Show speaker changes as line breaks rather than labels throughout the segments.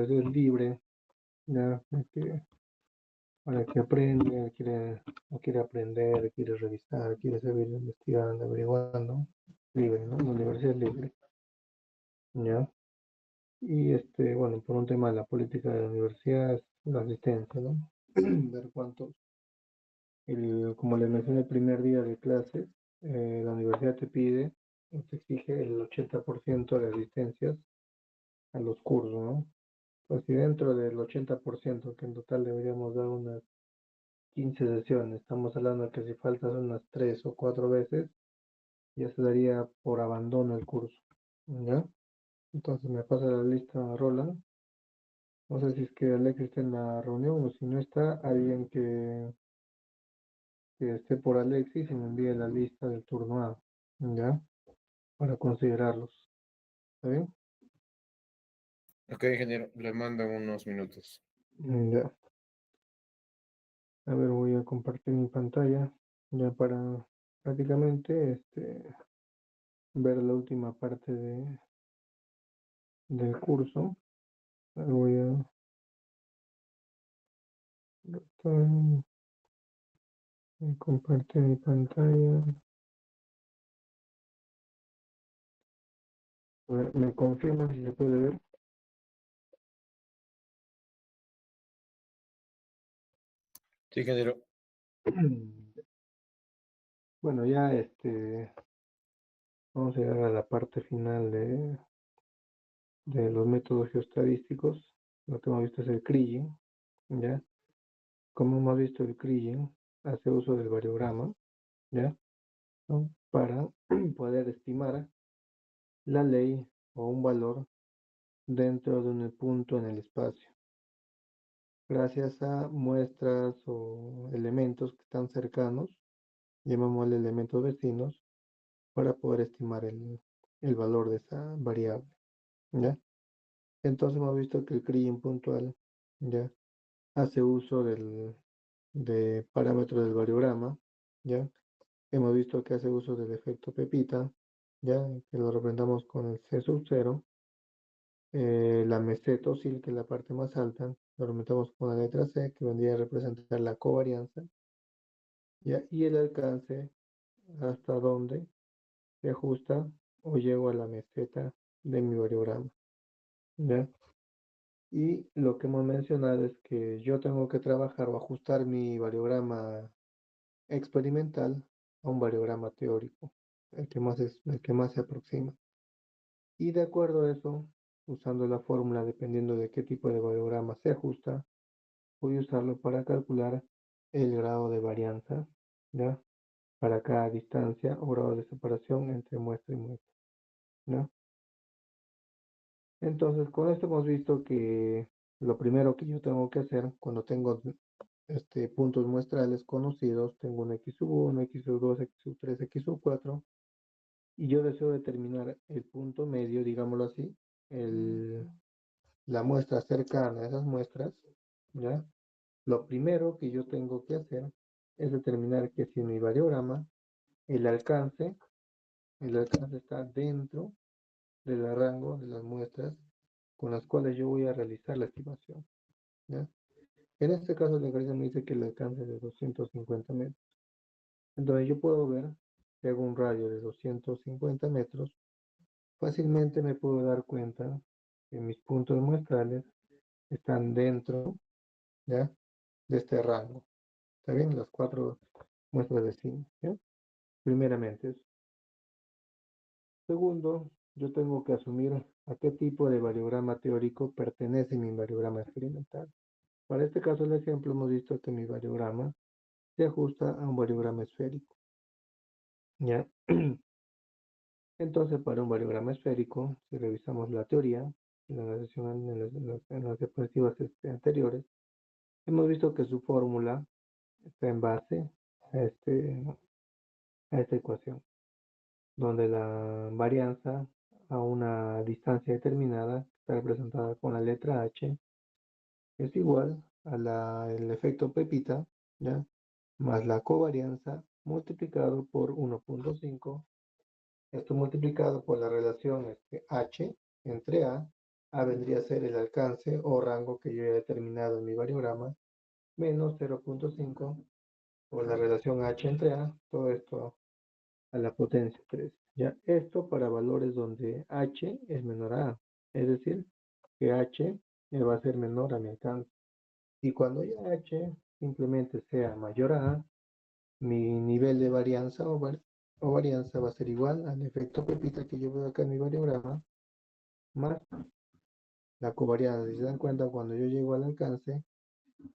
universidad es libre, ya, para que aprende, no quiere aprender, quiere revisar, quiere seguir investigando, averiguando, libre, ¿no? La universidad es libre, ya. Y bueno, por un tema de la política de la universidad es la asistencia, ¿no? Ver cuántos, como les mencioné el primer día de clases, la universidad te pide, te exige el 80% de asistencias a los cursos, ¿no? Pues si dentro del 80%, que en total deberíamos dar unas 15 sesiones, estamos hablando de que si faltas unas 3 o 4 veces, ya se daría por abandono el curso, ¿ya? Entonces me pasa la lista Roland. No sé si es que Alex está en la reunión o si no está, alguien que esté por Alexis y me envíe la lista del turno A, ¿ya? Para considerarlos. ¿Está bien?
Ok, ingeniero, le mando unos minutos.
Ya. A ver, voy a compartir mi pantalla ya para prácticamente ver la última parte del curso. Voy a compartir mi pantalla. A ver, ¿me confirma si se puede ver?
Sí, ingeniero.
Bueno, ya vamos a llegar a la parte final de los métodos geoestadísticos. Lo que hemos visto es el Kriging, ¿ya? Como hemos visto, el Kriging hace uso del variograma, ¿ya? ¿No? Para poder estimar la ley o un valor dentro de un punto en el espacio, gracias a muestras o elementos que están cercanos, llamémosle elementos vecinos, para poder estimar el valor de esa variable, ¿ya? Entonces hemos visto que el Kriging puntual, ¿ya? Hace uso de parámetros del variograma, ¿ya? Hemos visto que hace uso del efecto Pepita, ¿ya? Que lo representamos con el C sub 0. La mesetosil, que es la parte más alta, lo representamos con la letra C, que vendría a representar la covarianza, ¿ya? Y el alcance hasta donde se ajusta o llego a la meseta de mi variograma, ¿ya? Y lo que hemos mencionado es que yo tengo que trabajar o ajustar mi variograma experimental a un variograma teórico, el que más se aproxima. Y de acuerdo a eso, usando la fórmula dependiendo de qué tipo de variograma se ajusta, voy a usarlo para calcular el grado de varianza, ¿ya? Para cada distancia o grado de separación entre muestra y muestra, ¿no? Entonces, con esto hemos visto que lo primero que yo tengo que hacer cuando tengo puntos muestrales conocidos, tengo un x sub 1, x sub 2, x sub 3, x sub 4, y yo deseo determinar el punto medio, digámoslo así, la muestra cercana a esas muestras, ¿ya? Lo primero que yo tengo que hacer es determinar que si en mi variograma el alcance está dentro del rango de las muestras con las cuales yo voy a realizar la estimación, ¿ya? En este caso el algoritmo me dice que el alcance es de 250 metros. Entonces yo puedo ver que hago un radio de 250 metros, fácilmente me puedo dar cuenta que mis puntos muestrales están dentro, ¿ya? De este rango. ¿Está bien? Las 4 muestras de cine, ¿ya? Primeramente eso. Segundo, yo tengo que asumir a qué tipo de variograma teórico pertenece mi variograma experimental. Para este caso, el ejemplo, hemos visto que mi variograma se ajusta a un variograma esférico, ¿ya? Entonces, para un variograma esférico, si revisamos la teoría, en las diapositivas anteriores, hemos visto que su fórmula está en base a, a esta ecuación, donde la varianza a una distancia determinada está representada con la letra H, es igual a el efecto Pepita, ¿ya? Más la covarianza multiplicado por 1.5, esto multiplicado por la relación H entre A A vendría a ser el alcance o rango que yo he determinado en mi variograma, menos 0.5, o la relación H entre A, todo esto a la potencia 3. Ya, esto para valores donde H es menor a A, es decir, que H va a ser menor a mi alcance. Y cuando ya H simplemente sea mayor a A, mi nivel de varianza o varianza va a ser igual al efecto pepita que yo veo acá en mi variograma, más la covarianza. Si se dan cuenta, cuando yo llego al alcance,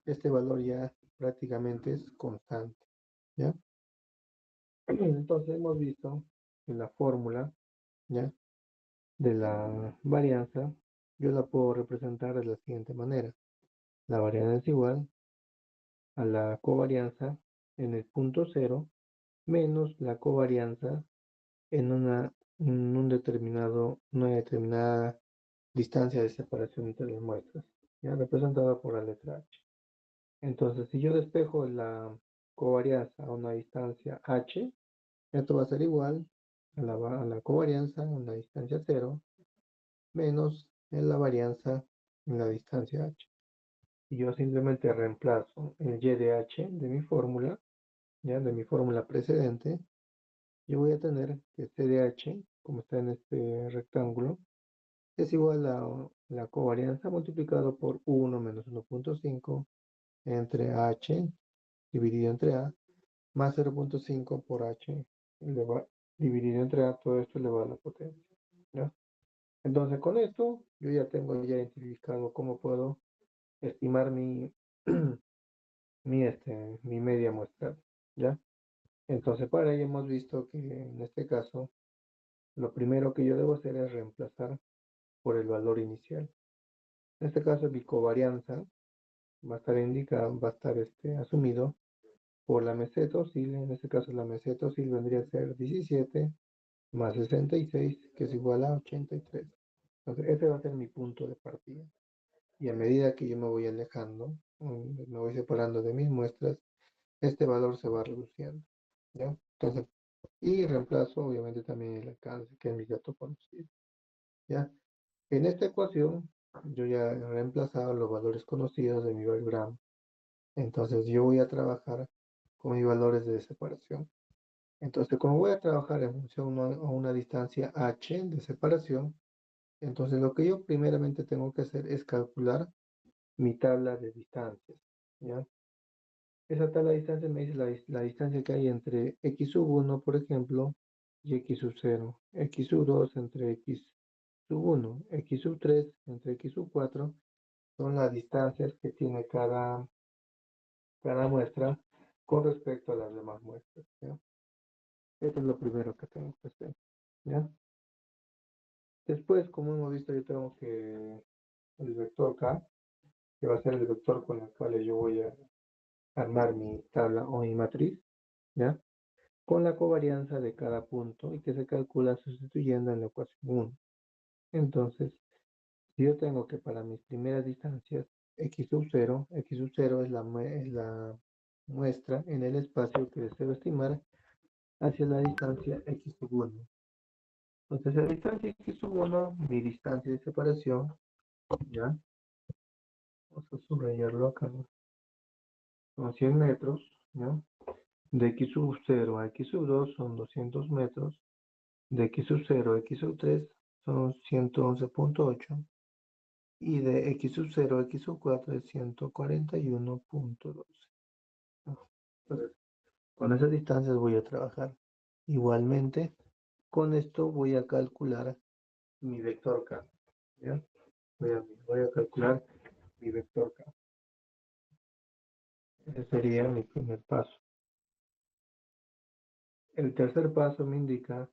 este valor ya prácticamente es constante, ¿ya? Entonces hemos visto que la fórmula, ¿ya?, de la varianza, yo la puedo representar de la siguiente manera. La varianza es igual a la covarianza en el punto cero menos la covarianza en una determinada distancia de separación entre las muestras, ya representada por la letra H. Entonces, si yo despejo la covarianza a una distancia H, esto va a ser igual a la covarianza a una distancia cero menos en la varianza en la distancia H. Y yo simplemente reemplazo el y de H de mi fórmula, ya de mi fórmula precedente, yo voy a tener que C de H, como está en este rectángulo, es igual a la covarianza multiplicado por 1 menos 1.5 entre H dividido entre A, más 0.5 por H dividido entre A, todo esto elevado a la potencia, ¿ya? Entonces con esto yo ya tengo ya identificado cómo puedo estimar mi media muestral, ¿ya? Entonces para ello hemos visto que en este caso lo primero que yo debo hacer es reemplazar por el valor inicial. En este caso mi covarianza va a estar indicado, va a estar asumido por la meseta oscil. En este caso la meseta oscil vendría a ser 17 más 66, que es igual a 83. Entonces ese va a ser mi punto de partida. Y a medida que yo me voy alejando, me voy separando de mis muestras, este valor se va reduciendo, ¿ya? Entonces, y reemplazo obviamente también el alcance, que es mi dato conocido, ¿ya? En esta ecuación, yo ya he reemplazado los valores conocidos de mi variograma. Entonces, yo voy a trabajar con mis valores de separación. Entonces, como voy a trabajar en función a una distancia h de separación, entonces lo que yo primeramente tengo que hacer es calcular mi tabla de distancias, ¿ya? Esa tabla de distancias me dice la distancia que hay entre x sub 1, por ejemplo, y x sub 0, x sub 2 entre x sub 1, x sub 3 entre x sub 4, son las distancias que tiene cada muestra con respecto a las demás muestras, ¿ya? Eso es lo primero que tengo que hacer, ¿ya? Después, como hemos visto, yo tengo que el vector k, que va a ser el vector con el cual yo voy a armar mi tabla o mi matriz, ¿ya?, con la covarianza de cada punto y que se calcula sustituyendo en la ecuación 1. Entonces, si yo tengo que para mis primeras distancias x sub 0 es la muestra en el espacio que deseo estimar hacia la distancia x sub 1. Entonces, la distancia x sub 1, mi distancia de separación, ¿ya? Vamos a subrayarlo acá, ¿no? Son 100 metros, ¿ya? De x sub 0 a x sub 2 son 200 metros. De x sub 0 a x sub 3 son 111.8. Y de x sub 0 a x sub 4 es 141.12. Entonces, con esas distancias voy a trabajar. Igualmente, con esto voy a calcular mi vector k, ¿ya? Voy a calcular mi vector k. Ese sería mi primer paso. El tercer paso me indica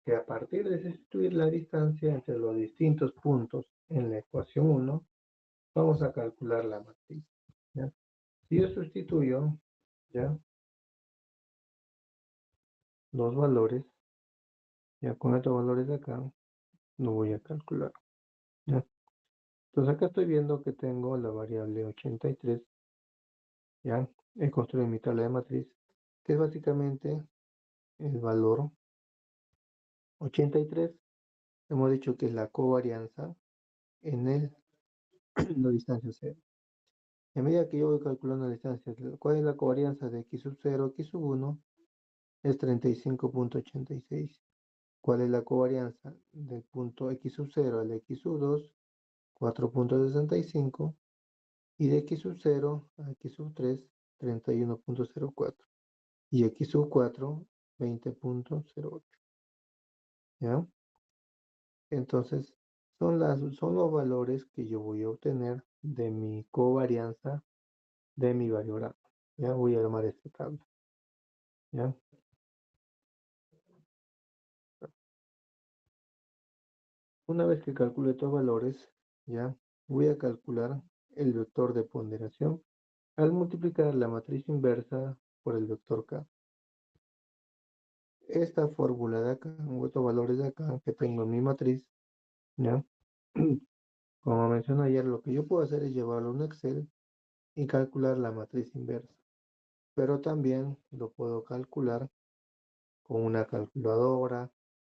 que a partir de sustituir la distancia entre los distintos puntos en la ecuación 1, vamos a calcular la matriz, ¿ya? Si yo sustituyo, ¿ya?, los valores, ya con estos valores de acá, lo voy a calcular, ¿ya? Entonces acá estoy viendo que tengo la variable 83, ¿ya? He construido mi tabla de matriz, que es básicamente el valor 83. Hemos dicho que es la covarianza en la distancia cero. A medida que yo voy calculando la distancia, ¿cuál es la covarianza de x sub 0 a x sub 1? Es 35.86. ¿Cuál es la covarianza del punto x sub 0 al x sub 2? 4.65. Y de x sub 0 a x sub 3, 31.04. Y x sub 4, 20.08. ¿Ya? Entonces, son los valores que yo voy a obtener de mi covarianza de mi variograma. Ya voy a armar esta tabla. ¿Ya? Una vez que calcule estos valores, ya voy a calcular el vector de ponderación al multiplicar la matriz inversa por el vector K. Esta fórmula de acá, o estos valores de acá que tengo en mi matriz, ¿ya? Como mencioné ayer, lo que yo puedo hacer es llevarlo a un Excel y calcular la matriz inversa. Pero también lo puedo calcular con una calculadora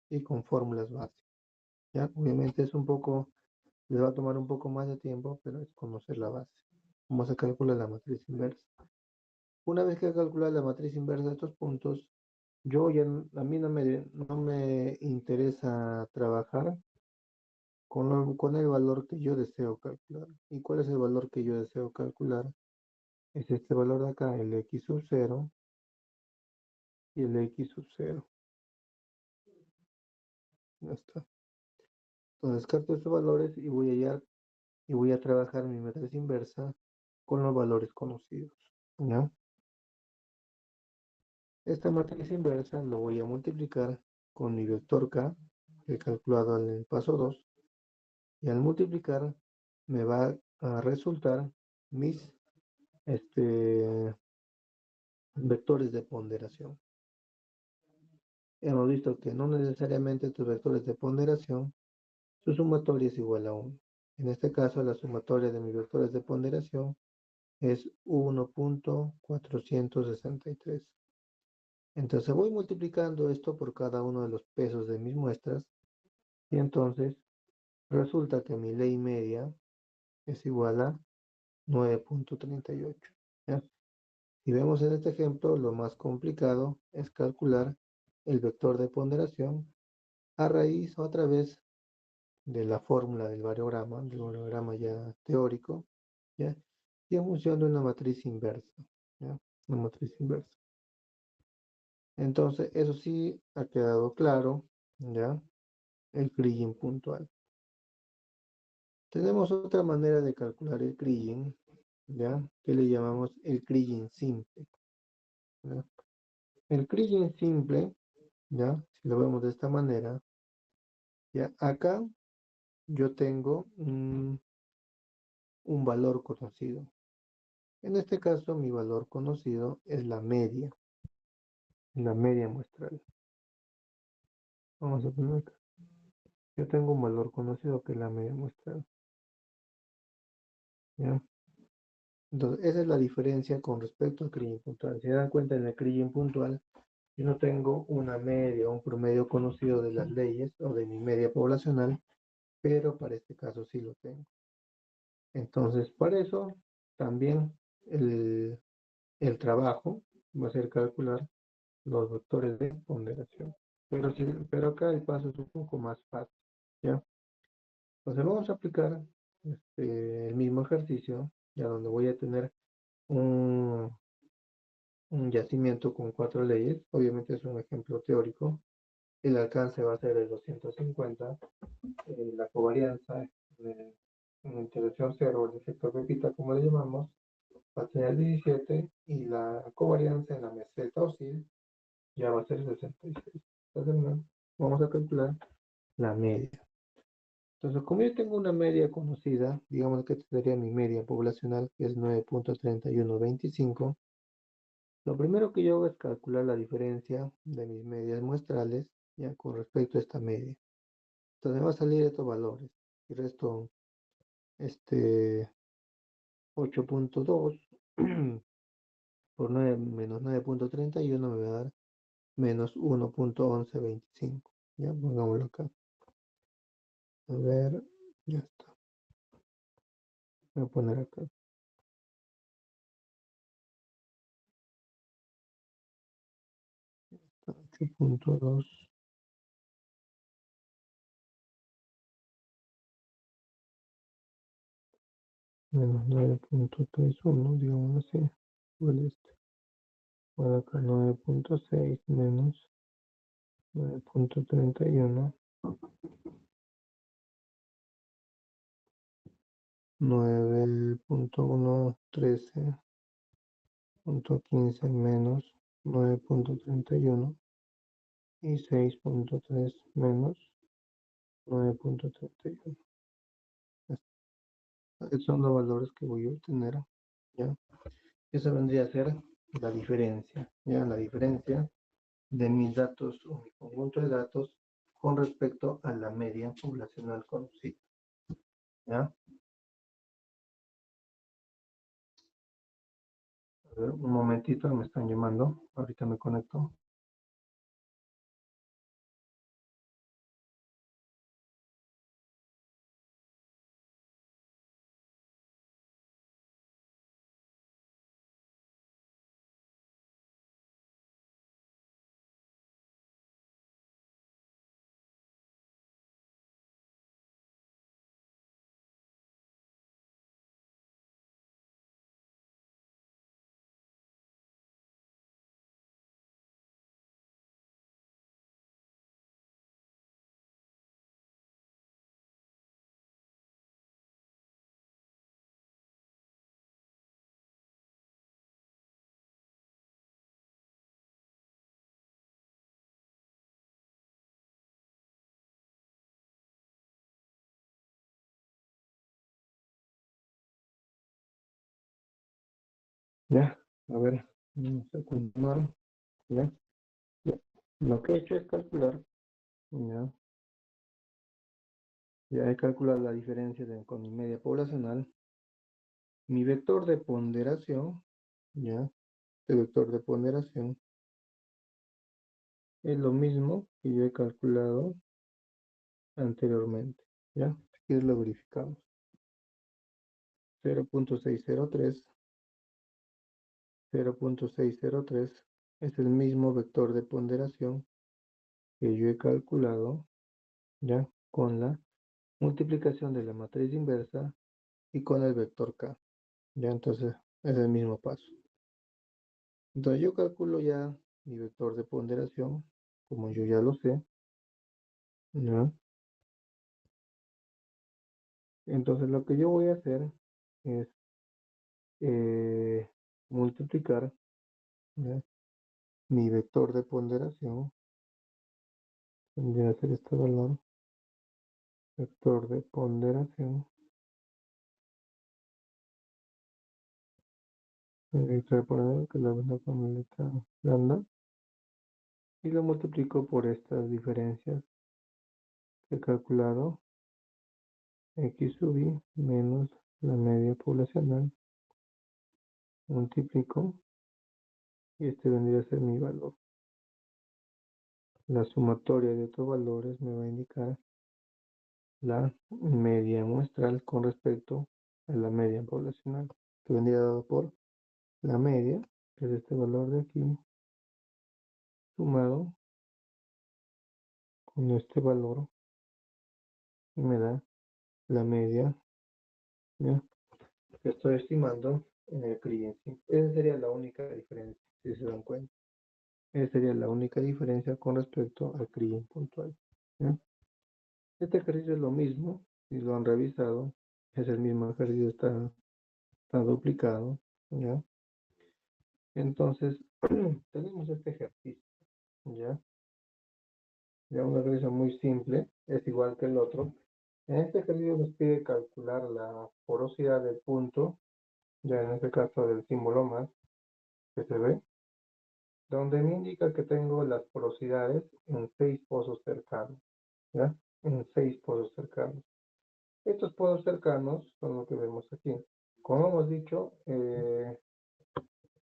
y con fórmulas básicas. ¿Ya? Obviamente les va a tomar un poco más de tiempo, pero es conocer la base. Cómo se calcula la matriz inversa. Una vez que he calculado la matriz inversa de estos puntos, a mí no me interesa trabajar con el valor que yo deseo calcular. ¿Y cuál es el valor que yo deseo calcular? Es este valor de acá, el x sub 0 y el x sub 0. Ya está. Entonces descarto estos valores y voy a trabajar mi matriz inversa con los valores conocidos. ¿Ya? Esta matriz inversa lo voy a multiplicar con mi vector k, que he calculado en el paso 2, y al multiplicar me va a resultar mis vectores de ponderación. Hemos visto que no necesariamente estos vectores de ponderación, su sumatoria es igual a 1. En este caso, la sumatoria de mis vectores de ponderación es 1.463. Entonces voy multiplicando esto por cada uno de los pesos de mis muestras y entonces resulta que mi ley media es igual a 9.38. Si vemos en este ejemplo, lo más complicado es calcular el vector de ponderación a raíz otra vez de la fórmula del variograma ya teórico, ¿ya? Y en función de una matriz inversa, ¿ya? Una matriz inversa. Entonces, eso sí ha quedado claro, ¿ya? El Kriging puntual. Tenemos otra manera de calcular el Kriging, ¿ya? Que le llamamos el Kriging simple, ¿ya? El Kriging simple, ¿ya? Si lo vemos de esta manera, ¿ya? Acá yo tengo un valor conocido. En este caso, mi valor conocido es la media muestral. Vamos a poner acá. Yo tengo un valor conocido que es la media muestral. ¿Ya? Entonces, esa es la diferencia con respecto al Kriging puntual. Si se dan cuenta, en el Kriging puntual, yo no tengo una media o un promedio conocido de las leyes o de mi media poblacional, pero para este caso sí lo tengo. Entonces, para eso también el trabajo va a ser calcular los vectores de ponderación. Pero acá el paso es un poco más fácil, ¿ya? Entonces vamos a aplicar el mismo ejercicio, ya donde voy a tener un, un yacimiento con 4 leyes. Obviamente es un ejemplo teórico. El alcance va a ser de 250. La covarianza en interacción cero, el efecto Pepita, como le llamamos, va a tener 17 y la covarianza en la meseta OSIL ya va a ser 66. Entonces, vamos a calcular la media. Entonces, como yo tengo una media conocida, digamos que esta sería mi media poblacional, que es 9.3125, lo primero que yo hago es calcular la diferencia de mis medias muestrales ya con respecto a esta media. Entonces me va a salir estos valores. Y resto 8.2 por 9 menos 9.31 me va a dar menos 1.1125. Ya pongámoslo acá. A ver, ya está. Voy a poner acá. Ocho punto dos menos 9.31, digamos así. Igual este. Por acá 9.6 menos 9.31. 9.113.15 menos 9.31 y 6.3 menos 9.31. Estos son los valores que voy a obtener, ¿ya? Esa vendría a ser la diferencia, ¿ya? La diferencia de mis datos o mi conjunto de datos con respecto a la media poblacional conocida, ¿ya? A ver, un momentito, me están llamando, ahorita me conecto. Ya, a ver, vamos a continuar, ya. Ya. Lo que he hecho es calcular, ya, ya he calculado la diferencia con mi media poblacional. Mi vector de ponderación, ya, el vector de ponderación es lo mismo que yo he calculado anteriormente, ya. Aquí lo verificamos. 0.603, 0.603 es el mismo vector de ponderación que yo he calculado, ya, con la multiplicación de la matriz inversa y con el vector K. Ya, entonces es el mismo paso. Entonces yo calculo ya mi vector de ponderación, como yo ya lo sé, ¿ya? Entonces lo que yo voy a hacer es multiplicar, ¿ya?, mi vector de ponderación, tendría que ser este valor, vector de ponderación, el vector de ponderación, que lo vengo con la letra lambda, y lo multiplico por estas diferencias que he calculado, x sub i menos la media poblacional, multiplico, y este vendría a ser mi valor. La sumatoria de otros valores me va a indicar la media muestral con respecto a la media poblacional, que vendría dado por la media, que es este valor de aquí, sumado con este valor, y me da la media, ¿ya?, que estoy estimando en el CRI. Esa sería la única diferencia, si se dan cuenta. Esa sería la única diferencia con respecto al CRI puntual, ¿ya? Este ejercicio es lo mismo, si lo han revisado, es el mismo ejercicio, está duplicado, ¿ya? Entonces, tenemos este ejercicio, ¿ya? Ya un ejercicio muy simple, es igual que el otro. En este ejercicio nos pide calcular la porosidad del punto, ya en este caso del símbolo más, que se ve, donde me indica que tengo las porosidades en 6 pozos cercanos, ¿ya? En 6 pozos cercanos. Estos pozos cercanos son lo que vemos aquí. Como hemos dicho,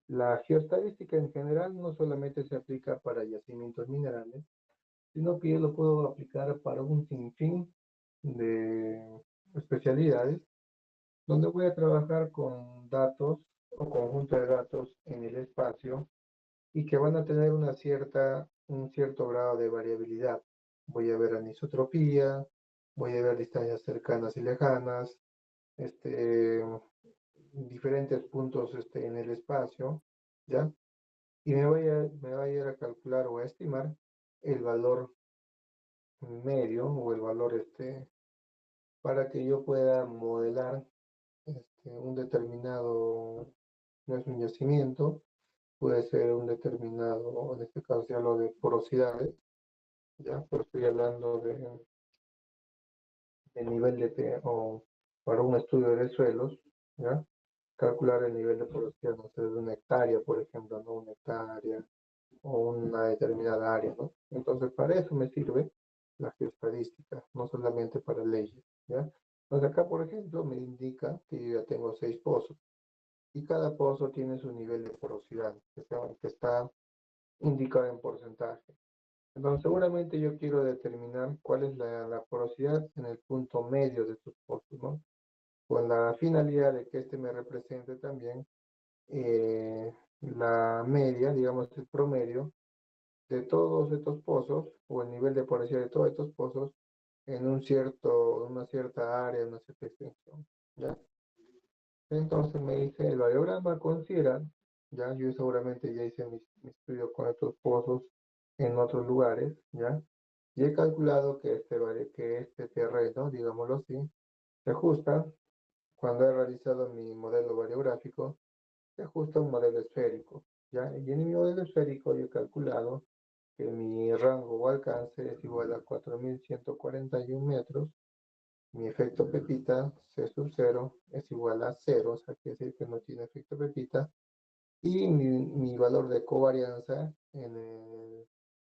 la geoestadística en general no solamente se aplica para yacimientos minerales, sino que yo lo puedo aplicar para un sinfín de especialidades donde voy a trabajar con datos o conjunto de datos en el espacio y que van a tener un cierto grado de variabilidad. Voy a ver anisotropía, voy a ver distancias cercanas y lejanas, este, diferentes puntos en el espacio, ¿ya? Y me voy a ir a calcular o a estimar el valor medio o el valor para que yo pueda modelar un determinado, no es un yacimiento, puede ser un determinado, en este caso ya lo de porosidades, ya, pero estoy hablando de nivel o para un estudio de suelos, ya, calcular el nivel de porosidad, no sé, de una hectárea, por ejemplo, no una hectárea, o una determinada área, ¿no? Entonces, para eso me sirve la geoestadística, no solamente para leyes, ¿ya? Entonces, acá, por ejemplo, me indica que yo ya tengo 6 pozos y cada pozo tiene su nivel de porosidad, que está indicado en porcentaje. Entonces, seguramente yo quiero determinar cuál es la porosidad en el punto medio de estos pozos, ¿no? Con la finalidad de que este me represente también la media, digamos, el promedio de todos estos pozos o el nivel de porosidad de todos estos pozos en una cierta área, una cierta extensión. ¿Ya? Entonces me dice el variograma considera, ya yo seguramente ya hice mi estudio con estos pozos en otros lugares, ¿ya? Y he calculado que que este terreno, digámoslo así, se ajusta, cuando he realizado mi modelo variográfico, se ajusta a un modelo esférico, ¿ya? Y en mi modelo esférico yo he calculado que mi rango o alcance es igual a 4141 metros, mi efecto Pepita C sub 0 es igual a 0, o sea, quiere decir que no tiene efecto Pepita, y mi valor de covarianza en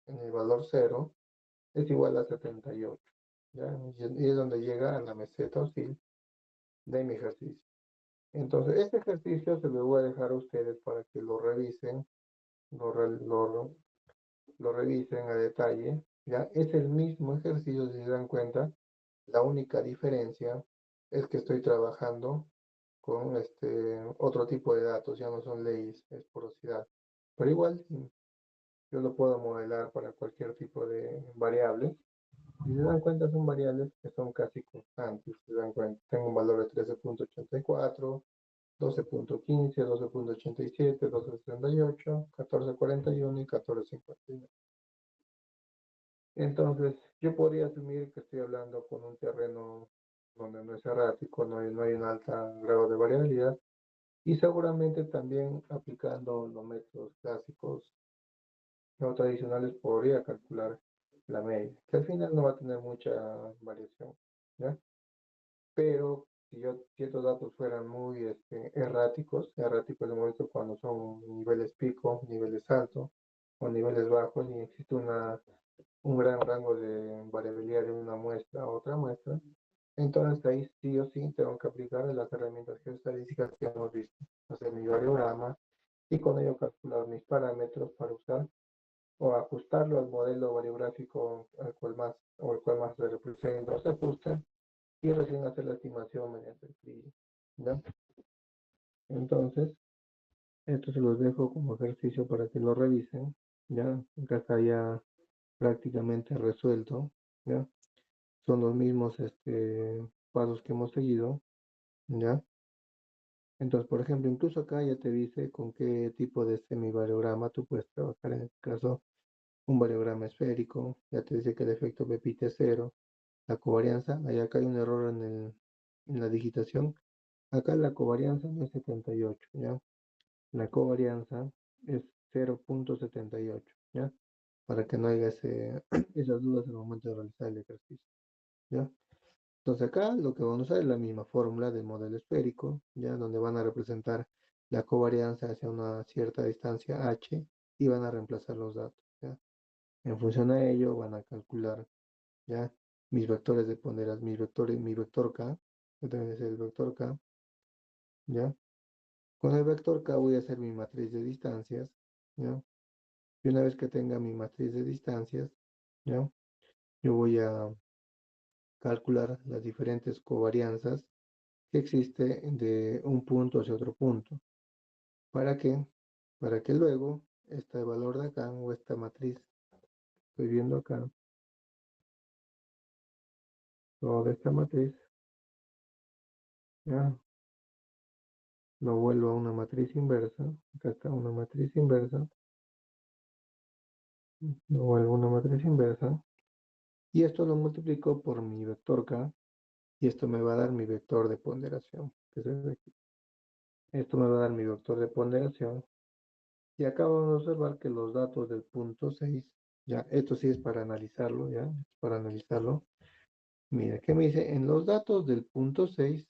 el valor 0 es igual a 78, ¿ya? Y es donde llega a la meseta hostil de mi ejercicio. Entonces, este ejercicio se lo voy a dejar a ustedes para que lo revisen, lo, lo, lo revisen a detalle, ¿ya? Es el mismo ejercicio, si se dan cuenta, la única diferencia es que estoy trabajando con otro tipo de datos, ya no son leyes, es porosidad. Pero igual, yo lo puedo modelar para cualquier tipo de variable. Si se dan cuenta, son variables que son casi constantes, si se dan cuenta. Tengo un valor de 13.84, 12.15, 12.87, 12.78, 14.41 y 14.59. Entonces, yo podría asumir que estoy hablando con un terreno donde no es errático, no hay un alto grado de variabilidad, y seguramente también aplicando los métodos clásicos o tradicionales podría calcular la media, que al final no va a tener mucha variación, ¿ya? Pero si estos datos fueran muy erráticos de momento cuando son niveles pico, niveles altos o niveles bajos y existe un gran rango de variabilidad de una muestra a otra muestra, entonces ahí sí o sí tengo que aplicar las herramientas geoestadísticas que hemos visto, hacer mi variograma y con ello calcular mis parámetros para usar o ajustarlo al modelo variográfico al cual más se representa o se ajusta y recién hacer la estimación mediante el CRI, ¿ya? Entonces, esto se los dejo como ejercicio para que lo revisen, ¿ya? Acá está ya prácticamente resuelto, ¿ya? Son los mismos pasos que hemos seguido, ¿ya? Entonces, por ejemplo, incluso acá ya te dice con qué tipo de semivariograma tú puedes trabajar. En este caso, un variograma esférico, ya te dice que el efecto Pepita es 0, la covarianza, ahí acá hay un error en la digitación, acá la covarianza no es 78, ¿ya? La covarianza es 0.78, ¿ya? Para que no haya esas dudas al momento de realizar el ejercicio, ¿ya? Entonces acá lo que vamos a usar es la misma fórmula del modelo esférico, ya donde van a representar la covarianza hacia una cierta distancia h y van a reemplazar los datos, ¿ya? En función a ello van a calcular ya mis vectores de ponderación, mi vector k, que también es el vector k, ya. Con el vector k voy a hacer mi matriz de distancias, ya. Y una vez que tenga mi matriz de distancias, ya, yo voy a calcular las diferentes covarianzas que existe de un punto hacia otro punto. ¿Para qué? Para que luego este valor de acá o esta matriz, estoy viendo acá, toda esta matriz, ya, lo vuelvo a una matriz inversa. Acá está una matriz inversa. Lo vuelvo a una matriz inversa. Y esto lo multiplico por mi vector K. Y esto me va a dar mi vector de ponderación, que es de aquí. Esto me va a dar mi vector de ponderación. Y acá vamos a observar que los datos del punto 6, ya, esto sí es para analizarlo, ya, para analizarlo. Mira, ¿qué me dice? En los datos del punto 6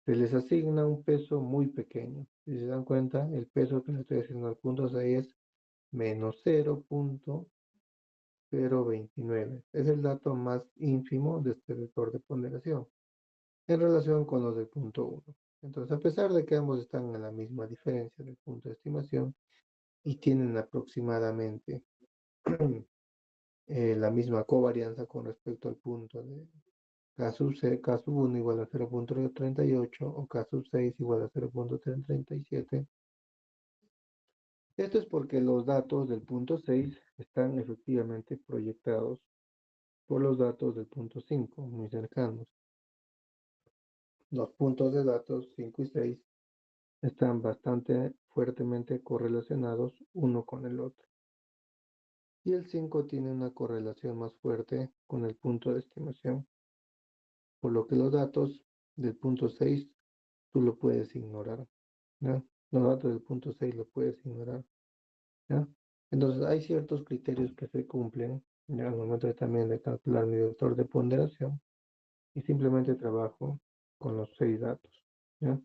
se les asigna un peso muy pequeño. Si se dan cuenta, el peso que le estoy asignando al punto 6 es menos 0.029. Es el dato más ínfimo de este vector de ponderación en relación con los del punto 1. Entonces, a pesar de que ambos están en la misma diferencia del punto de estimación y tienen aproximadamente la misma covarianza con respecto al punto de K sub, C, K sub 1 igual a 0.38 o K sub 6 igual a 0.337. Esto es porque los datos del punto 6 están efectivamente proyectados por los datos del punto 5, muy cercanos. Los puntos de datos 5 y 6 están bastante fuertemente correlacionados uno con el otro. Y el 5 tiene una correlación más fuerte con el punto de estimación, por lo que los datos del punto 6 tú lo puedes ignorar, ¿ya? Los datos del punto 6 lo puedes ignorar, ¿ya? Entonces hay ciertos criterios que se cumplen, ¿ya? Al momento también de calcular mi vector de ponderación y simplemente trabajo con los 6 datos, ¿ya?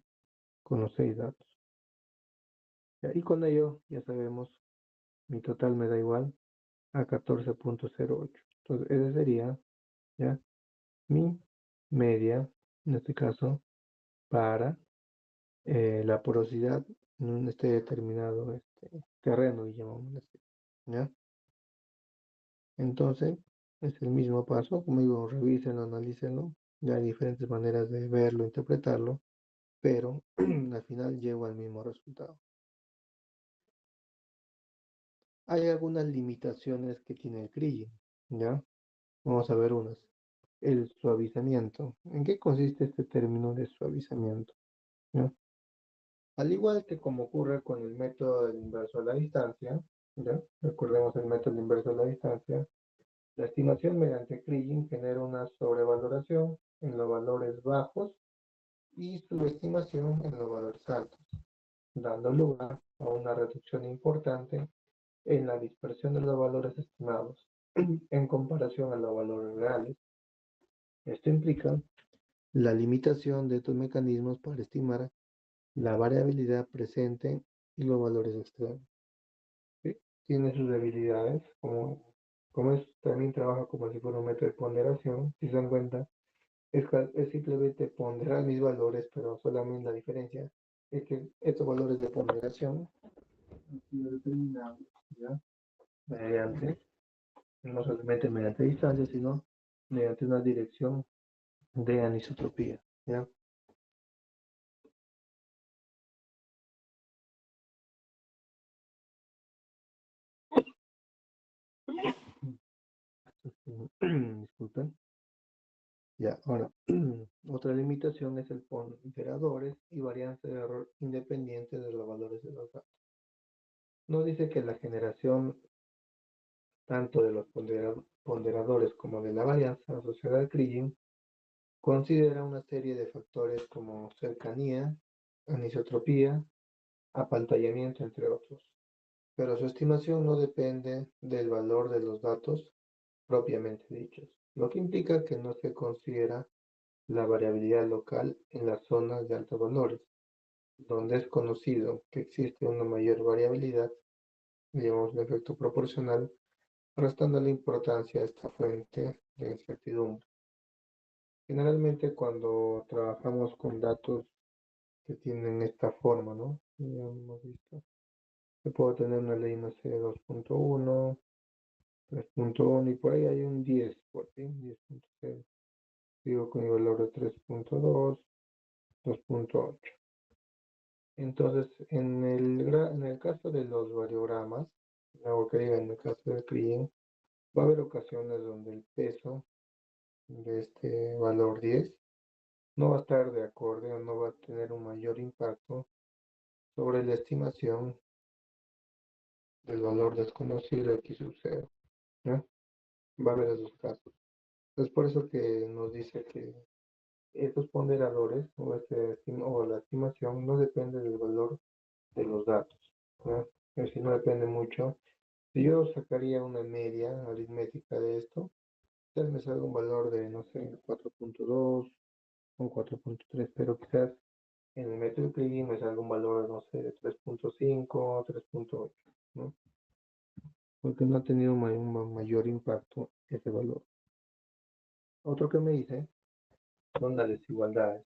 Con los 6 datos. ¿Ya? Y con ello ya sabemos, mi total me da igual a 14.08. Entonces ese sería, ¿ya? Mi media, en este caso, para la porosidad en este determinado terreno, llamémoslo así, ¿ya? Entonces, es el mismo paso, como digo, revísenlo, analícenlo, ya hay diferentes maneras de verlo, interpretarlo, pero al final llego al mismo resultado. Hay algunas limitaciones que tiene el Kriging, ¿ya? Vamos a ver unas. El suavizamiento. ¿En qué consiste este término de suavizamiento? ¿Ya? Al igual que como ocurre con el método del inverso a la distancia, ¿ya? Recordemos el método inverso a la distancia, la estimación mediante Kriging genera una sobrevaloración en los valores bajos y subestimación en los valores altos, dando lugar a una reducción importante en la dispersión de los valores estimados en comparación a los valores reales. Esto implica la limitación de estos mecanismos para estimar la variabilidad presente y los valores extremos. ¿Sí? Tiene sus debilidades, como también trabaja como si fuera un método de ponderación, si se dan cuenta, es simplemente ponderar mis valores, pero solamente la diferencia es que estos valores de ponderación han sido determinados, ¿ya? Mediante, no solamente mediante distancia, sino mediante una dirección de anisotropía, ¿ya? Disculpen. Ya, ahora, otra limitación es el ponderadores y varianza de error independiente de los valores de los datos. Nos dice que la generación tanto de los ponderadores como de la varianza asociada al Kriging considera una serie de factores como cercanía, anisotropía, apantallamiento, entre otros. Pero su estimación no depende del valor de los datos propiamente dichos, lo que implica que no se considera la variabilidad local en las zonas de altos valores, donde es conocido que existe una mayor variabilidad, llamamos un efecto proporcional, restando la importancia a esta fuente de incertidumbre. Generalmente cuando trabajamos con datos que tienen esta forma, ¿no? Ya hemos visto. Yo puedo tener una ley, no sé, 2.1, 3.1 y por ahí hay un 10, por ahí, 10.0. Digo con el valor de 3.2, 2.8. Entonces, en el caso de los variogramas, o que diga, en el caso del CRIEN, va a haber ocasiones donde el peso de este valor 10 no va a estar de acorde o no va a tener un mayor impacto sobre la estimación del valor desconocido X sub 0, ¿no? Va a haber esos casos. Es por eso que nos dice que estos ponderadores o la estimación no depende del valor de los datos, ¿no? Es decir, no depende mucho. Si yo sacaría una media aritmética de esto, quizás me salga un valor de, no sé, 4.2 o 4.3, pero quizás en el método Euclides me salga un valor, no sé, de 3.5, 3.8, ¿no? Porque no ha tenido un mayor impacto ese valor. Otro que me dice son las desigualdades.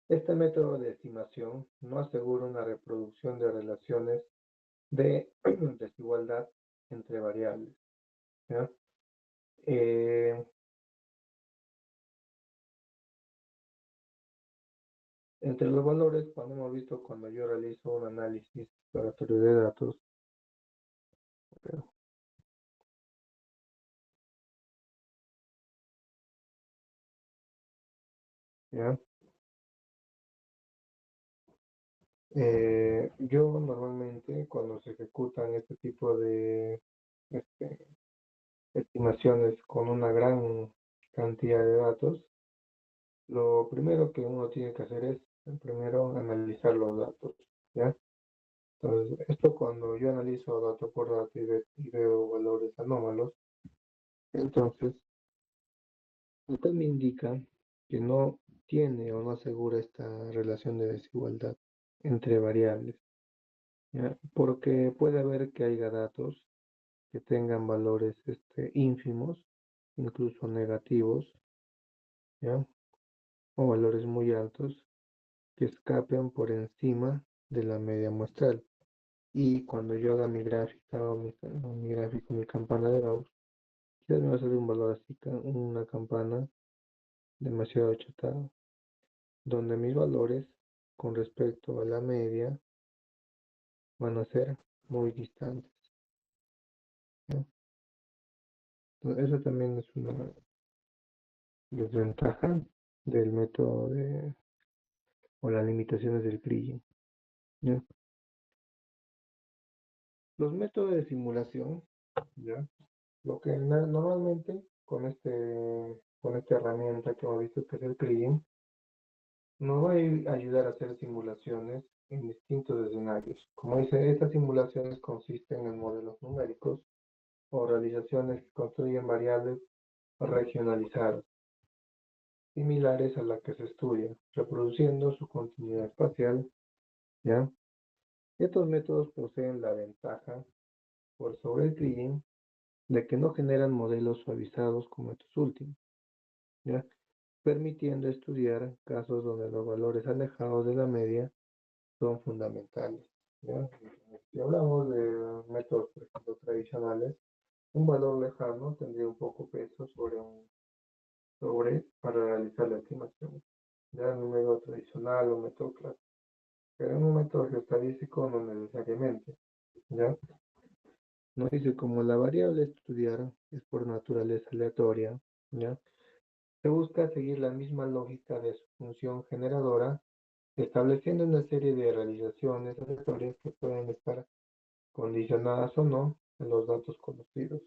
Este método de estimación no asegura una reproducción de relaciones de desigualdad entre variables, ¿ya? Entre los valores, cuando hemos visto cuando yo realizo un análisis exploratorio de datos, ¿ya? Yo normalmente cuando se ejecutan este tipo de este, estimaciones con una gran cantidad de datos, lo primero que uno tiene que hacer es primero analizar los datos, ¿ya? Entonces, esto cuando yo analizo dato por dato y veo valores anómalos, entonces usted me indica que no tiene o no asegura esta relación de desigualdad entre variables, ¿ya? Porque puede haber que haya datos que tengan valores ínfimos, incluso negativos, ¿ya? O valores muy altos que escapen por encima de la media muestral. Y cuando yo haga mi gráfica o mi gráfico, mi campana de Gauss, quizás me va a salir un valor así, una campana demasiado achatada, donde mis valores con respecto a la media van a ser muy distantes, ¿no? Entonces, eso también es una desventaja del método o las limitaciones del Kriging, ¿ya? Los métodos de simulación, ¿ya? Lo que normalmente con esta herramienta que hemos visto que es el Kriging, nos va a ayudar a hacer simulaciones en distintos escenarios. Como dice, estas simulaciones consisten en modelos numéricos o realizaciones que construyen variables regionalizadas, similares a la que se estudia, reproduciendo su continuidad espacial, ¿ya? Estos métodos poseen la ventaja, por sobre el Kriging, de que no generan modelos suavizados como estos últimos, ¿ya? Permitiendo estudiar casos donde los valores alejados de la media son fundamentales, ¿ya? Si hablamos de métodos, por ejemplo, tradicionales, un valor lejano tendría un poco peso sobre para realizar la estimación, ya en un método tradicional o método clásico, pero en un método geostadístico no necesariamente, ¿ya? No dice como la variable a estudiar es por naturaleza aleatoria, ¿ya? Se busca seguir la misma lógica de su función generadora, estableciendo una serie de realizaciones aleatorias que pueden estar condicionadas o no en los datos conocidos,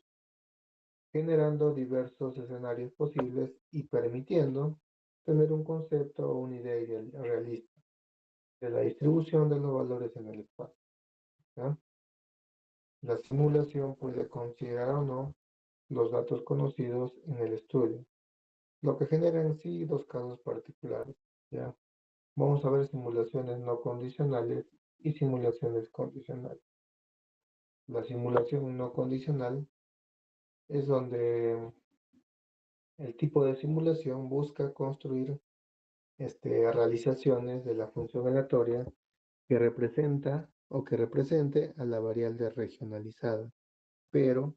generando diversos escenarios posibles y permitiendo tener un concepto o una idea realista de la distribución de los valores en el espacio, ¿ya? La simulación puede considerar o no los datos conocidos en el estudio, lo que genera en sí dos casos particulares, ¿ya? Vamos a ver simulaciones no condicionales y simulaciones condicionales. La simulación no condicional es donde el tipo de simulación busca construir realizaciones de la función aleatoria que representa o que represente a la variable regionalizada, pero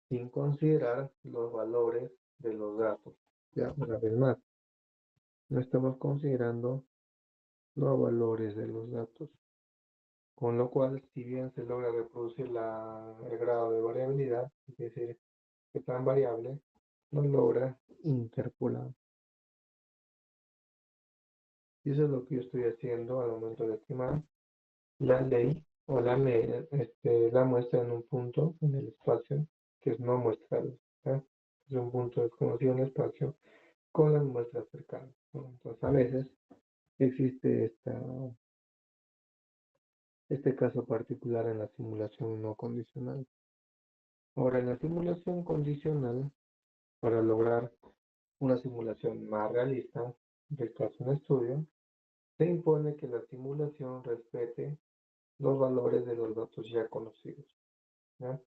sin considerar los valores de los datos. Ya, una vez más, no estamos considerando no a valores de los datos. Con lo cual, si bien se logra reproducir el grado de variabilidad, es decir, que tan variable, no logra interpolar. Y eso es lo que yo estoy haciendo al momento de estimar la ley o la muestra en un punto en el espacio que es no muestrable. ¿Ya? Es un punto desconocido en el espacio con las muestras cercanas, ¿no? Entonces, a veces existe este caso particular en la simulación no condicional. Ahora, en la simulación condicional, para lograr una simulación más realista del caso en estudio, se impone que la simulación respete los valores de los datos ya conocidos. ¿Ya?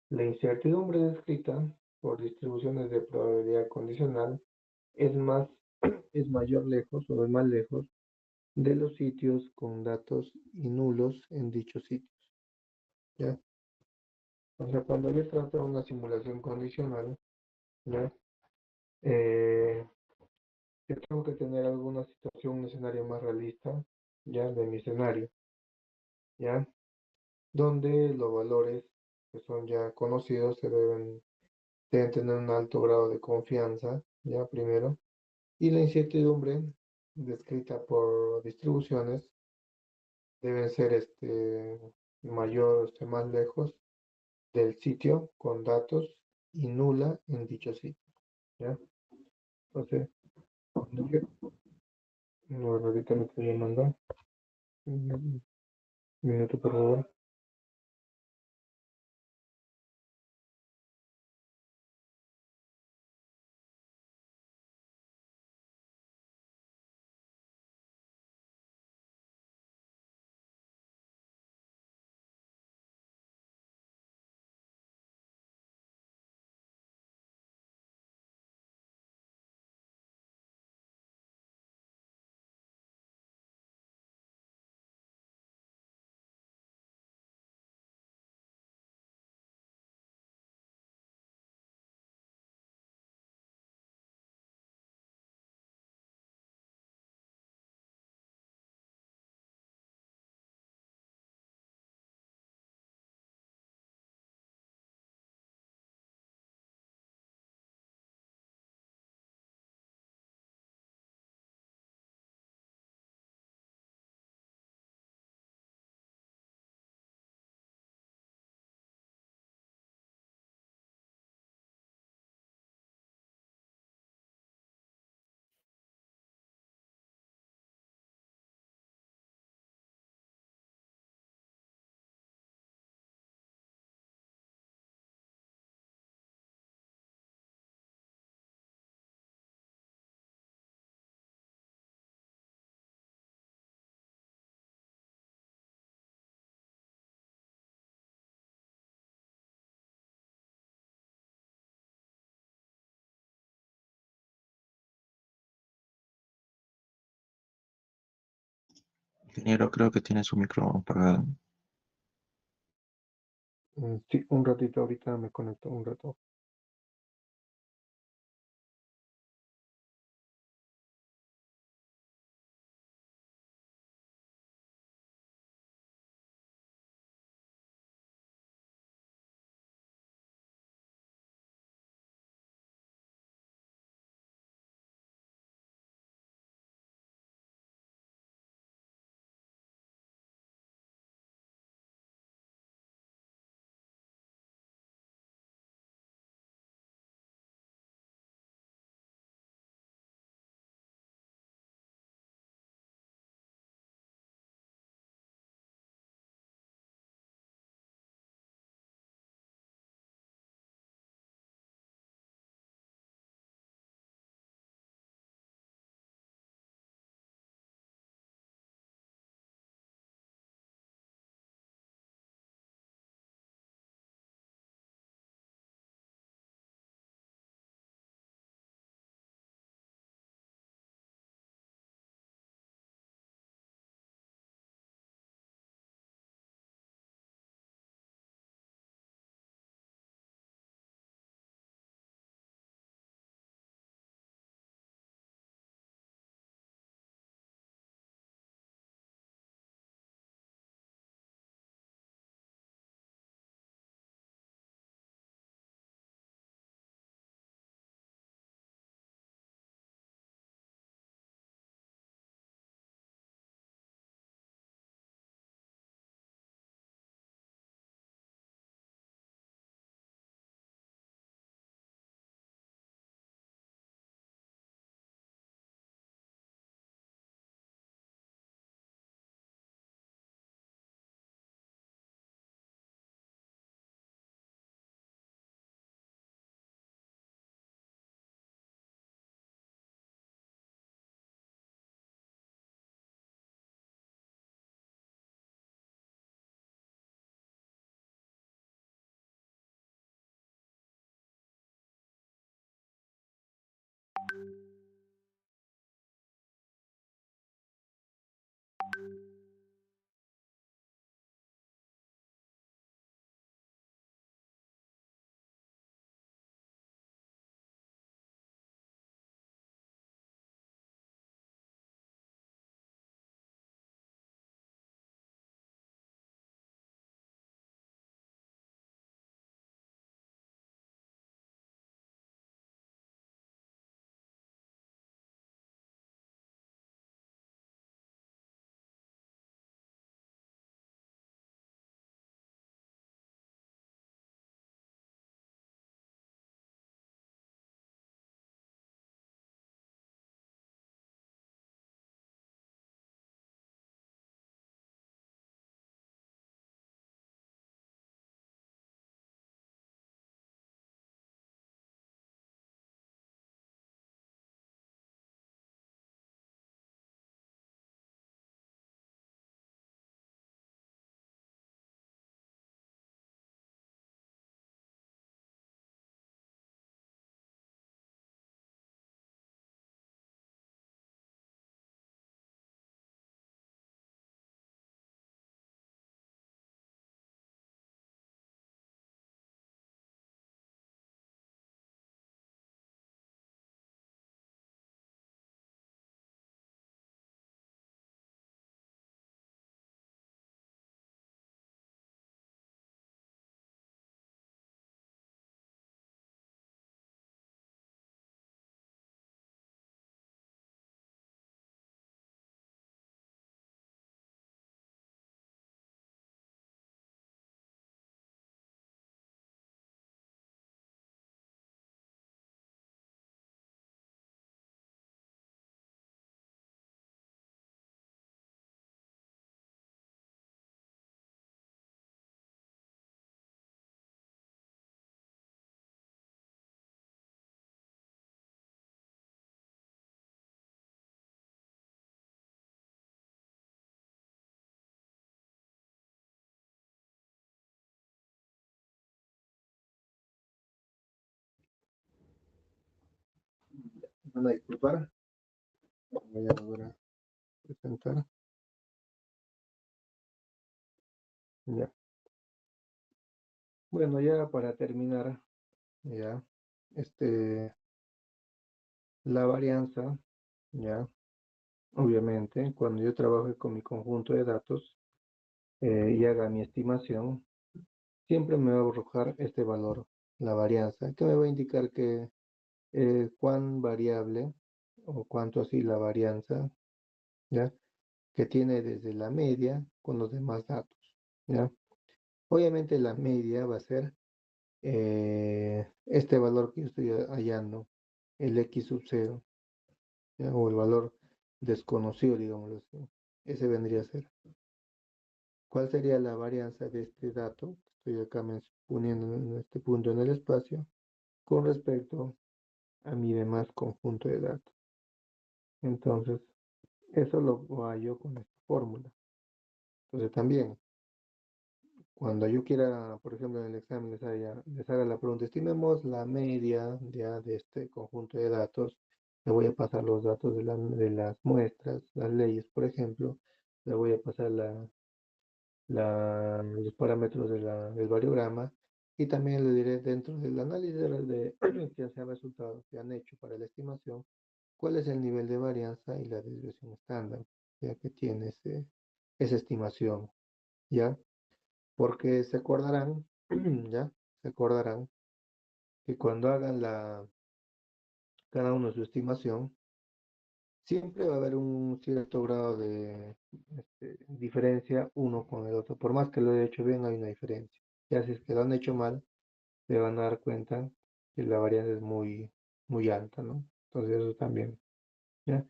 La incertidumbre descrita por distribuciones de probabilidad condicional es más, es mayor lejos o es más lejos de los sitios con datos y nulos en dichos sitios. ¿Ya? O sea, cuando yo trato de una simulación condicional, ¿ya? Eh, yo tengo que tener alguna situación, un escenario más realista, ¿ya? De mi escenario, ¿ya? Donde los valores que son ya conocidos deben tener un alto grado de confianza, ¿ya? Primero, y la incertidumbre descrita por distribuciones deben ser mayor, más lejos del sitio con datos y nula en dicho sitio, ¿ya? Entonces, cuando yo, no, ahorita me estoy llamando, un minuto por favor.
Ingeniero, creo que tiene su micro apagado.
Sí, un ratito, ahorita me conecto un rato. Van a disculpar. Voy a volver a presentar. Ya. Bueno, ya para terminar, ya, la varianza, ya, obviamente, cuando yo trabaje con mi conjunto de datos y haga mi estimación, siempre me va a arrojar este valor, la varianza, que me va a indicar que cuán variable o cuánto así la varianza, ya, que tiene desde la media con los demás datos, ya. Obviamente la media va a ser este valor que yo estoy hallando, el x sub 0, ¿ya? O el valor desconocido, digámoslo así. Ese vendría a ser. ¿Cuál sería la varianza de este dato? Estoy acá poniendo en este punto en el espacio con respecto a mi demás conjunto de datos. Entonces, eso lo hallo con esta fórmula. Entonces también, cuando yo quiera, por ejemplo, en el examen les haga la pregunta, estimemos la media ya de este conjunto de datos, le voy a pasar los datos de las muestras, las leyes, por ejemplo, le voy a pasar los parámetros del variograma y también le diré dentro del análisis que se han resultado, que han hecho para la estimación, cuál es el nivel de varianza y la desviación estándar, ya que tiene esa estimación, ¿ya? Porque se acordarán, ¿ya? Se acordarán que cuando hagan cada uno su estimación, siempre va a haber un cierto grado de diferencia uno con el otro. Por más que lo haya hecho bien, hay una diferencia. Ya si es que lo han hecho mal, se van a dar cuenta que la varianza es muy, muy alta, ¿no? Entonces eso también, ¿ya?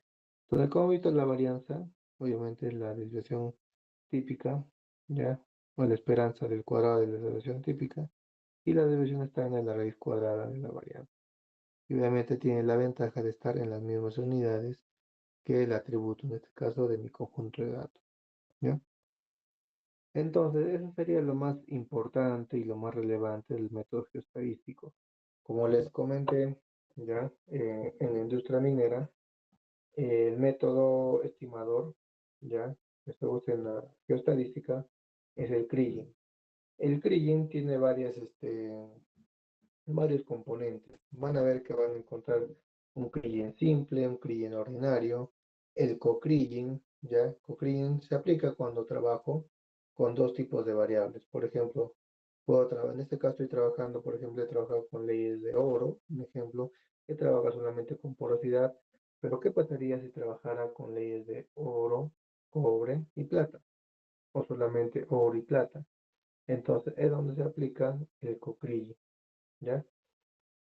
Entonces, como visto la varianza, obviamente es la desviación típica, ¿ya? O la esperanza del cuadrado de la desviación típica, y la desviación estándar es la raíz cuadrada de la varianza. Y obviamente tiene la ventaja de estar en las mismas unidades que el atributo, en este caso, de mi conjunto de datos, ¿ya? Entonces, eso sería lo más importante y lo más relevante del método geoestadístico. Como les comenté, ¿ya? En la industria minera, el método estimador, ¿ya? Que se usa en la geoestadística, es el Kriging. El Kriging tiene varios componentes. Van a ver que van a encontrar un Kriging simple, un Kriging ordinario, el co-Kriging, ¿ya? Co-Kriging se aplica cuando trabajo con dos tipos de variables. Por ejemplo, en este caso estoy trabajando, por ejemplo, he trabajado con leyes de oro, un ejemplo, que trabaja solamente con porosidad, pero ¿qué pasaría si trabajara con leyes de oro, cobre y plata? O solamente oro y plata. Entonces es donde se aplica el co-Kriging, ¿ya?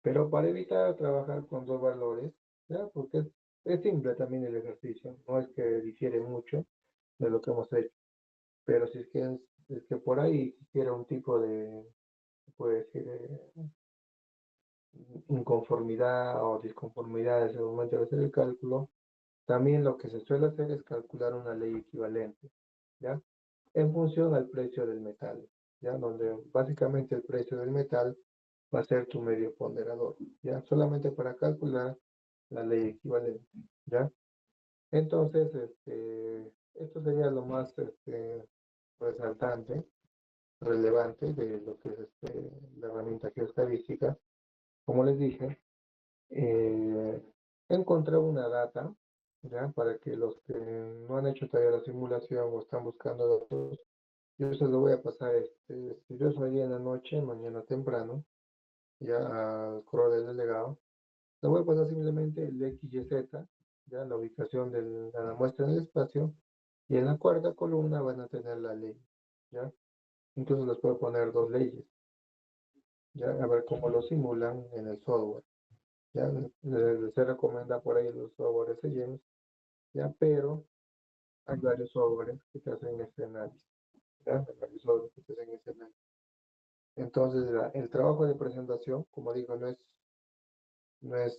Pero para evitar trabajar con dos valores, ¿ya? Porque es simple también el ejercicio, no es que difiere mucho de lo que hemos hecho, pero si es que por ahí existiera un tipo de, se puede decir, inconformidad o disconformidad en el momento de hacer el cálculo, también lo que se suele hacer es calcular una ley equivalente, ¿ya? En función al precio del metal, ¿ya? Donde básicamente el precio del metal va a ser tu medio ponderador, ¿ya? Solamente para calcular la ley equivalente, ¿ya? Entonces, esto sería lo más resaltante, relevante de lo que es la herramienta geoestadística. Como les dije, eh, encontré una data, ¿ya? Para que los que no han hecho todavía la simulación o están buscando datos, yo se lo voy a pasar, si yo soy en la noche, mañana temprano, ya al correo del delegado. Le voy a pasar simplemente el XYZ, ya la ubicación de la muestra en el espacio, y en la cuarta columna van a tener la ley, ¿ya? Incluso les puedo poner dos leyes, ¿ya? A ver cómo lo simulan en el software, ¿ya? Se recomienda por ahí los softwares James, ¿ya? Pero hay varios softwares que te hacen este análisis, ¿ya? Hay varios softwares que te hacen este análisis. Entonces, el trabajo de presentación, como digo, no es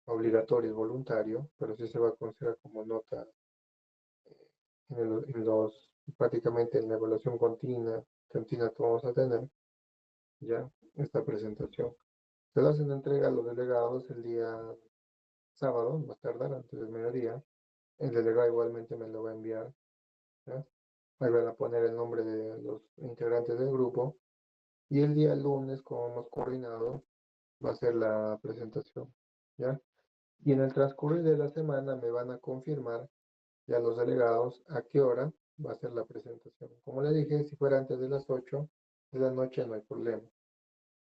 obligatorio, es voluntario, pero sí se va a considerar como nota prácticamente en la evaluación continua que vamos a tener, ya, esta presentación. Se le hacen entrega a los delegados el día sábado, más tardar, antes del mediodía. El delegado igualmente me lo va a enviar, ¿ya? Ahí van a poner el nombre de los integrantes del grupo. Y el día lunes, como hemos coordinado, va a ser la presentación, ¿ya? Y en el transcurrir de la semana me van a confirmar ya los delegados a qué hora va a ser la presentación. Como le dije, si fuera antes de las 8 de la noche no hay problema.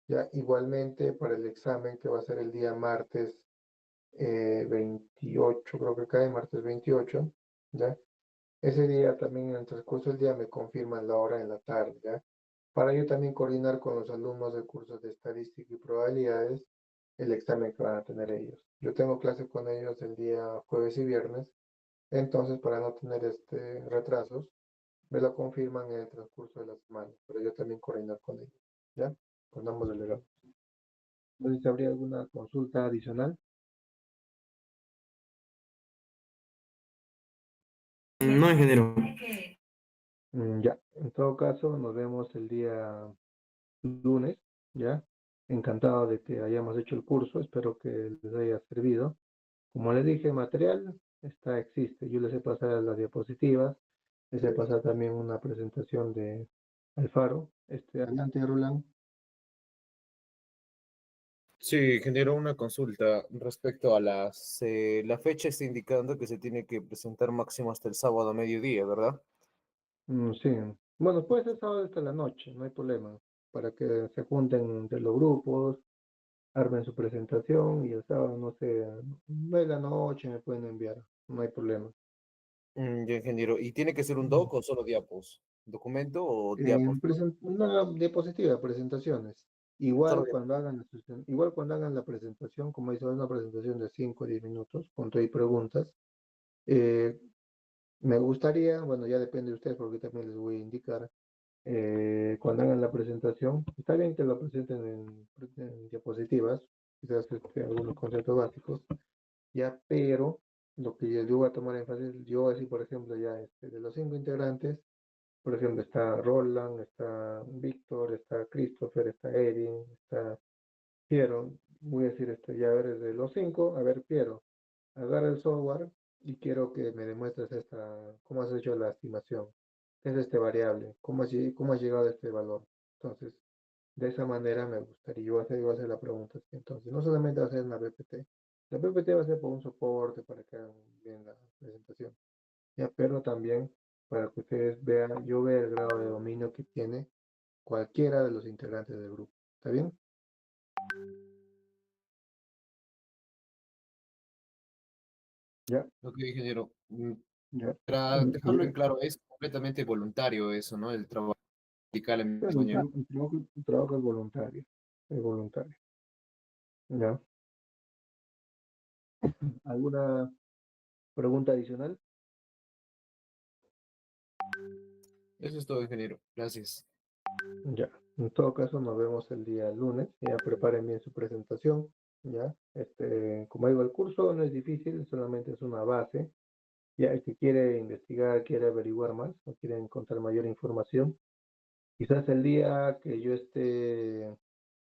Ya igualmente para el examen que va a ser el día martes 28, creo que cae martes 28, ¿ya? Ese día también en el transcurso del día me confirman la hora en la tarde, ¿ya? Para yo también coordinar con los alumnos de cursos de estadística y probabilidades el examen que van a tener ellos. Yo tengo clase con ellos el día jueves y viernes, entonces para no tener retrasos, me lo confirman en el transcurso de la semana, pero yo también coordinar con ellos, ¿ya? Con ambos delegados. No sé si habría alguna consulta adicional.
No, ingeniero.
Ya, en todo caso, nos vemos el día lunes, ¿ya? Encantado de que hayamos hecho el curso, espero que les haya servido. Como les dije, material existe. Yo les he pasado las diapositivas, les he pasado también una presentación de Alfaro. Adelante, Roland.
Sí, generó una consulta respecto a la fecha está indicando que se tiene que presentar máximo hasta el sábado a mediodía, ¿verdad?
Sí, bueno, puede ser sábado hasta la noche, no hay problema, para que se junten de los grupos, armen su presentación y el sábado, no sé, 9 de la noche me pueden enviar, no hay problema.
Ya, ingeniero. ¿Y tiene que ser un doc o solo diapos? ¿Documento o diapos?
Una diapositiva, presentaciones.
Solo
Igual
diapos.
cuando hagan igual cuando hagan la presentación, como dice, una presentación de 5 o 10 minutos, con todo y preguntas. eh, Me gustaría, bueno, ya depende de ustedes porque también les voy a indicar, cuando hagan la presentación, está bien que lo presenten en diapositivas, quizás algunos conceptos básicos, ya, pero lo que yo voy a tomar énfasis, yo voy a decir, por ejemplo, ya de los 5 integrantes, por ejemplo, está Roland, está Víctor, está Christopher, está Erin, está Piero, voy a decir ya a ver, desde los 5, a ver, Piero, agarra el software y quiero que me demuestres cómo has hecho la estimación. Es este variable, cómo has llegado a este valor. Entonces, de esa manera me gustaría, yo voy a hacer la pregunta así. Entonces, no solamente va a ser una PPT. La PPT va a ser por un soporte para que hagan bien la presentación. Ya, pero también para que ustedes vean, yo vea el grado de dominio que tiene cualquiera de los integrantes del grupo. ¿Está bien? Ya,
Ok, ingeniero.
ya.
Para dejarlo en claro, es completamente voluntario eso, ¿no? El trabajo sindical en
Claro,
español.
el trabajo es voluntario. ¿Ya? ¿Alguna pregunta adicional?
Eso es todo, ingeniero. Gracias.
Ya. En todo caso, nos vemos el día lunes. Ya preparen bien su presentación. Ya. Como digo, el curso no es difícil, solamente es una base. Ya el que quiere investigar, quiere averiguar más o quiere encontrar mayor información, quizás el día que yo esté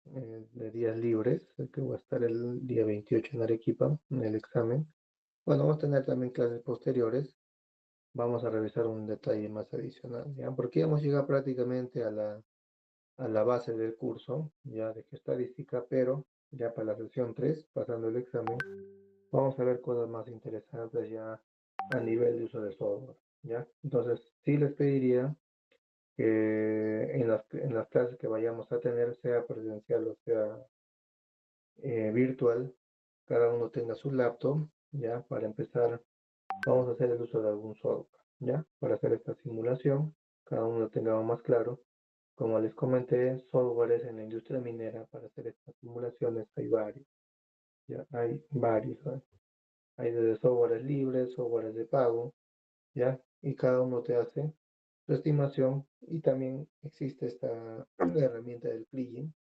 de días libres, que voy a estar el día 28 en Arequipa, en el examen. Bueno, vamos a tener también clases posteriores. Vamos a revisar un detalle más adicional, ¿ya? Porque ya hemos llegado prácticamente a la base del curso, ya de estadística, pero ya para la sesión 3 pasando el examen, vamos a ver cosas más interesantes ya a nivel de uso de software, ¿ya? Entonces, sí les pediría que en las clases que vayamos a tener, sea presencial o sea virtual, cada uno tenga su laptop, ¿ya? Para empezar, vamos a hacer el uso de algún software, ¿ya? Para hacer esta simulación, cada uno lo tenga más claro. Como les comenté, softwares en la industria minera para hacer estas simulaciones hay varios, ¿ya? Hay varios, ¿no? Hay desde softwares libres, softwares de pago, ¿ya? Y cada uno te hace su estimación y también existe esta herramienta del plugin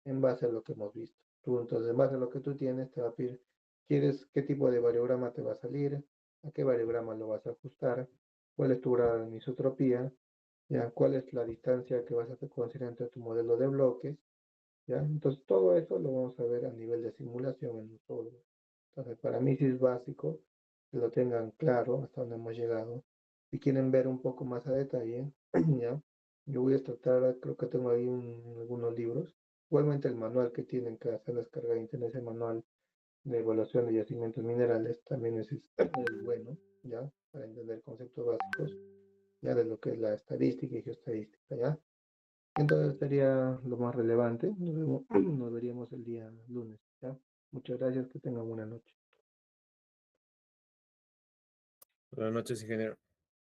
en base a lo que hemos visto. Tú entonces, en base a lo que tú tienes, te va a pedir, qué tipo de variograma te va a salir, a qué variograma lo vas a ajustar, cuál es tu grado de anisotropía, ya, cuál es la distancia que vas a considerar entre tu modelo de bloques, ya. Entonces, todo eso lo vamos a ver a nivel de simulación en un software. Entonces, para mí sí es básico que lo tengan claro hasta donde hemos llegado. Si quieren ver un poco más a detalle, ya, yo voy a tratar, creo que tengo ahí algunos libros. Igualmente el manual que tienen que hacer descarga de internet, ese manual de evaluación de yacimientos minerales también es bueno, ya, para entender conceptos básicos, ya de lo que es la estadística y geoestadística, ya. Entonces sería lo más relevante. Nos veríamos el día lunes, ya. Muchas gracias, que tengan buena noche.
Buenas noches, ingeniero.